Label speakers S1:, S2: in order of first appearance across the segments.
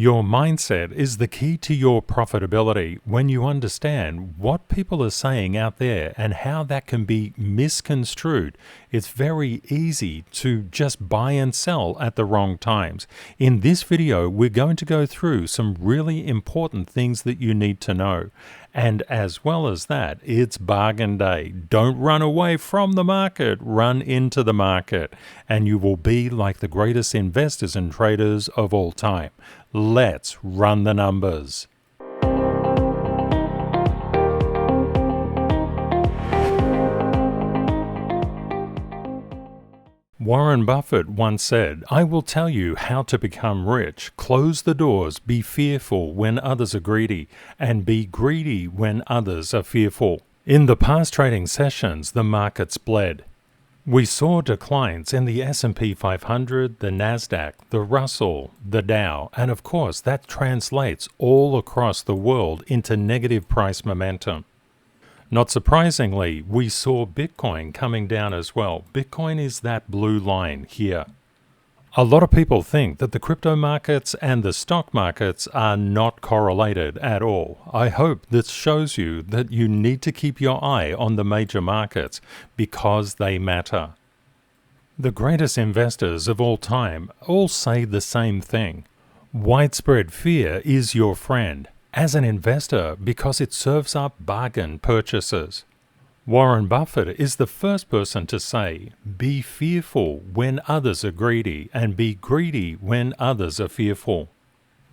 S1: Your mindset is the key to your profitability. When you understand what people are saying out there and how that can be misconstrued, it's very easy to just buy and sell at the wrong times. In this video, we're going to go through some really important things that you need to know. And as well as that, it's bargain day. Don't run away from the market, run into the market, and you will be like the greatest investors and traders of all time. Let's run the numbers. Warren Buffett once said, "I will tell you how to become rich. Close the doors, be fearful when others are greedy, and be greedy when others are fearful." In the past trading sessions, the markets bled. We saw declines in the S&P 500, the Nasdaq, the Russell, the Dow, and of course that translates all across the world into negative price momentum. Not surprisingly, we saw Bitcoin coming down as well. Bitcoin is that blue line here. A lot of people think that the crypto markets and the stock markets are not correlated at all. I hope this shows you that you need to keep your eye on the major markets because they matter. The greatest investors of all time all say the same thing. Widespread fear is your friend as an investor because it serves up bargain purchases. Warren Buffett is the first person to say, "Be fearful when others are greedy, and be greedy when others are fearful."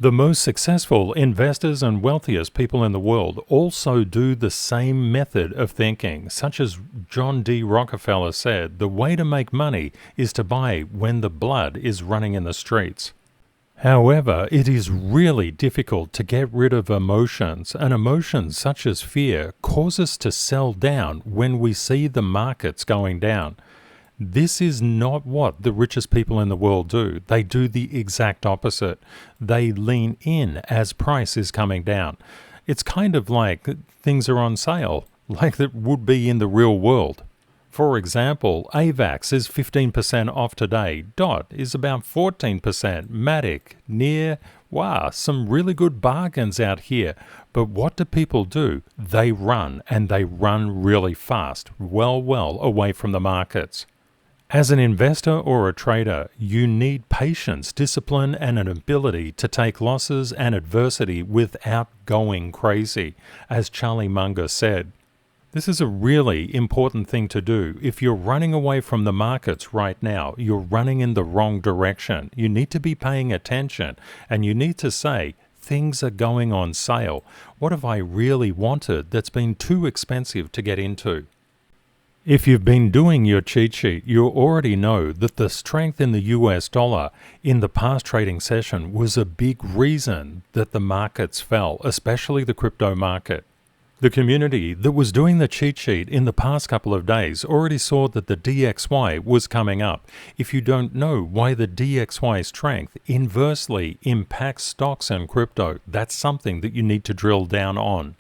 S1: The most successful investors and wealthiest people in the world also do the same method of thinking, such as John D. Rockefeller said, "The way to make money is to buy when the blood is running in the streets." However, it is really difficult to get rid of emotions, and emotions such as fear cause us to sell down when we see the markets going down. This is not what the richest people in the world do. They do the exact opposite. They lean in as price is coming down. It's kind of like things are on sale, like it would be in the real world. For example, AVAX is 15% off today, DOT is about 14%, Matic, NEAR, wow, some really good bargains out here. But what do people do? They run, and they run really fast, well away from the markets. As an investor or a trader, you need patience, discipline, and an ability to take losses and adversity without going crazy, as Charlie Munger said. This is a really important thing to do. If you're running away from the markets right now, you're running in the wrong direction. You need to be paying attention, and you need to say, things are going on sale. What have I really wanted that's been too expensive to get into? If you've been doing your cheat sheet, you already know that the strength in the US dollar in the past trading session was a big reason that the markets fell, especially the crypto market. The community that was doing the cheat sheet in the past couple of days already saw that the DXY was coming up. If you don't know why the DXY strength inversely impacts stocks and crypto, that's something that you need to drill down on.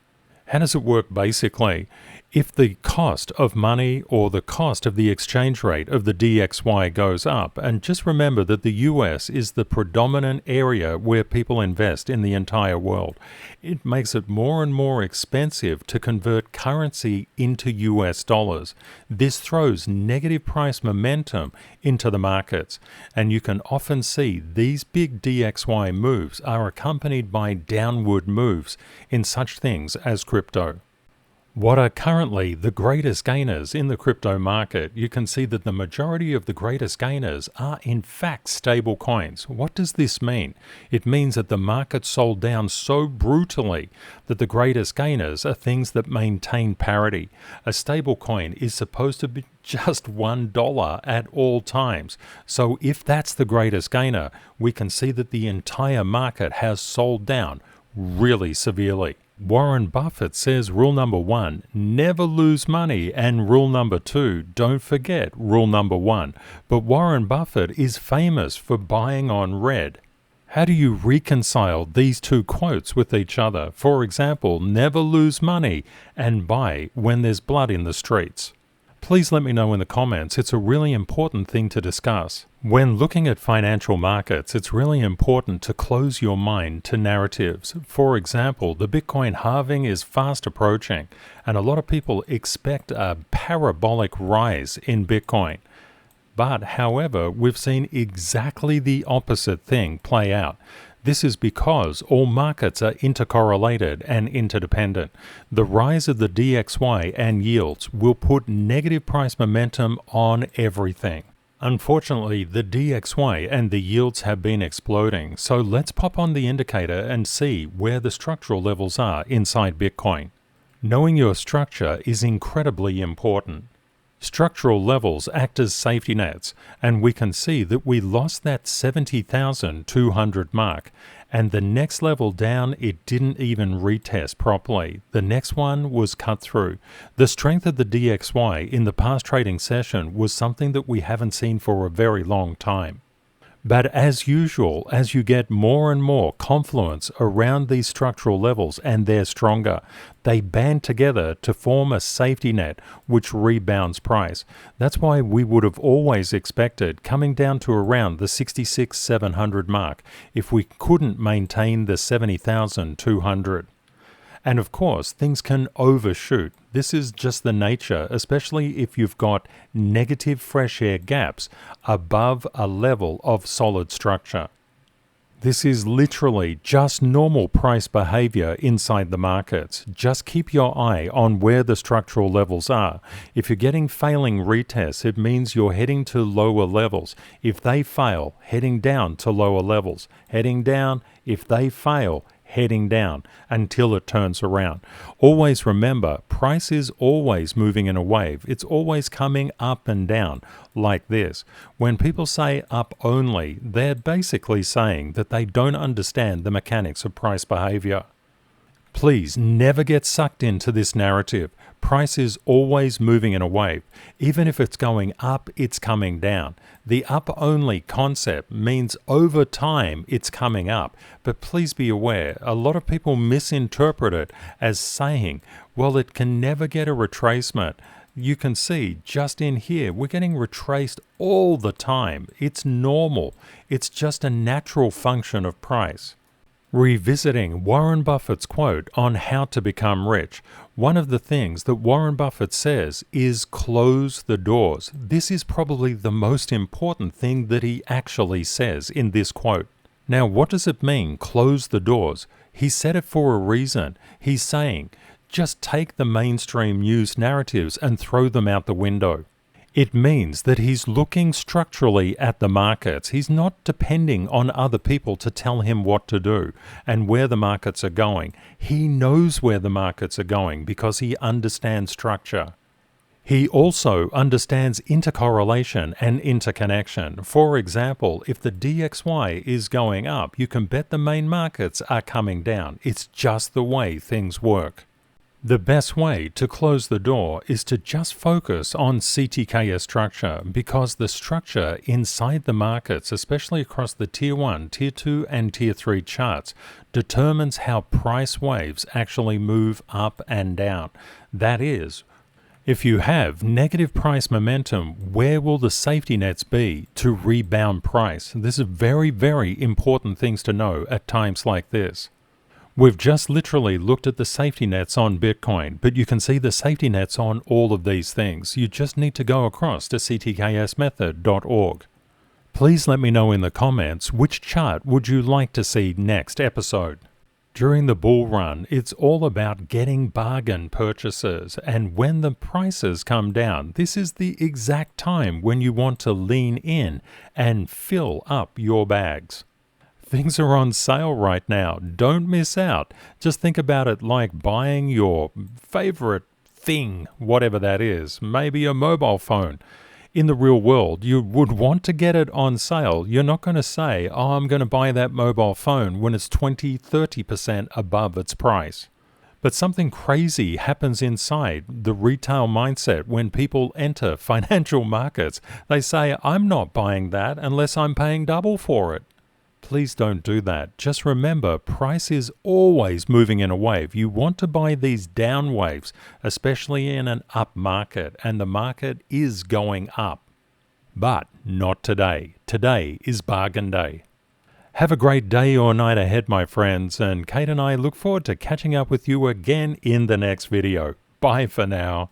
S1: How does it work basically? If the cost of money or the cost of the exchange rate of the DXY goes up, and just remember that the US is the predominant area where people invest in the entire world, it makes it more and more expensive to convert currency into US dollars. This throws negative price momentum into the markets, and you can often see these big DXY moves are accompanied by downward moves in such things as crypto. What are currently the greatest gainers in the crypto market? You can see that the majority of the greatest gainers are in fact stable coins. What does this mean? It means that the market sold down so brutally that the greatest gainers are things that maintain parity. A stable coin is supposed to be just $1 at all times. So if that's the greatest gainer, we can see that the entire market has sold down really severely. Warren Buffett says rule number 1, never lose money, and rule number 2, don't forget rule number 1. But Warren Buffett is famous for buying on red. How do you reconcile these two quotes with each other? For example, never lose money and buy when there's blood in the streets. Please let me know in the comments. It's a really important thing to discuss. When looking at financial markets, it's really important to close your mind to narratives. For example, the Bitcoin halving is fast approaching, and a lot of people expect a parabolic rise in Bitcoin. But, however, we've seen exactly the opposite thing play out. This is because all markets are intercorrelated and interdependent. The rise of the DXY and yields will put negative price momentum on everything. Unfortunately, the DXY and the yields have been exploding, so let's pop on the indicator and see where the structural levels are inside Bitcoin. Knowing your structure is incredibly important. Structural levels act as safety nets, and we can see that we lost that 70,200 mark, and the next level down it didn't even retest properly. The next one was cut through. The strength of the DXY in the past trading session was something that we haven't seen for a very long time. But as usual, as you get more and more confluence around these structural levels and they're stronger, they band together to form a safety net which rebounds price. That's why we would have always expected coming down to around the 66,700 mark if we couldn't maintain the 70,200. And of course, things can overshoot. This is just the nature, especially if you've got negative fresh air gaps above a level of solid structure. This is literally just normal price behavior inside the markets. Just keep your eye on where the structural levels are. If you're getting failing retests, it means you're heading to lower levels. If they fail, heading down to lower levels. Heading down, if they fail, heading down until it turns around. Always remember, price is always moving in a wave. It's always coming up and down like this. When people say up only, they're basically saying that they don't understand the mechanics of price behavior. Please never get sucked into this narrative. Price is always moving in a wave. Even if it's going up, it's coming down. The up-only concept means over time it's coming up. But please be aware, a lot of people misinterpret it as saying, well, it can never get a retracement. You can see just in here, we're getting retraced all the time. It's normal. It's just a natural function of price. Revisiting Warren Buffett's quote on how to become rich, one of the things that Warren Buffett says is close the doors. This is probably the most important thing that he actually says in this quote. Now, what does it mean, close the doors? He said it for a reason. He's saying, just take the mainstream news narratives and throw them out the window. It means that he's looking structurally at the markets. He's not depending on other people to tell him what to do and where the markets are going. He knows where the markets are going because he understands structure. He also understands intercorrelation and interconnection. For example, if the DXY is going up, you can bet the main markets are coming down. It's just the way things work. The best way to close the door is to just focus on CTKS structure because the structure inside the markets, especially across the Tier 1, Tier 2 and Tier 3 charts, determines how price waves actually move up and down. That is, if you have negative price momentum, where will the safety nets be to rebound price? This is very, very important things to know at times like this. We've just literally looked at the safety nets on Bitcoin, but you can see the safety nets on all of these things. You just need to go across to CTKSMethod.org. Please let me know in the comments which chart would you like to see next episode. During the bull run, it's all about getting bargain purchases, and when the prices come down, this is the exact time when you want to lean in and fill up your bags. Things are on sale right now. Don't miss out. Just think about it like buying your favorite thing, whatever that is, maybe a mobile phone. In the real world, you would want to get it on sale. You're not going to say, oh, I'm going to buy that mobile phone when it's 20-30% above its price. But something crazy happens inside the retail mindset when people enter financial markets. They say, I'm not buying that unless I'm paying double for it. Please don't do that. Just remember, price is always moving in a wave. You want to buy these down waves, especially in an up market, and the market is going up. But not today. Today is bargain day. Have a great day or night ahead, my friends, and Kate and I look forward to catching up with you again in the next video. Bye for now.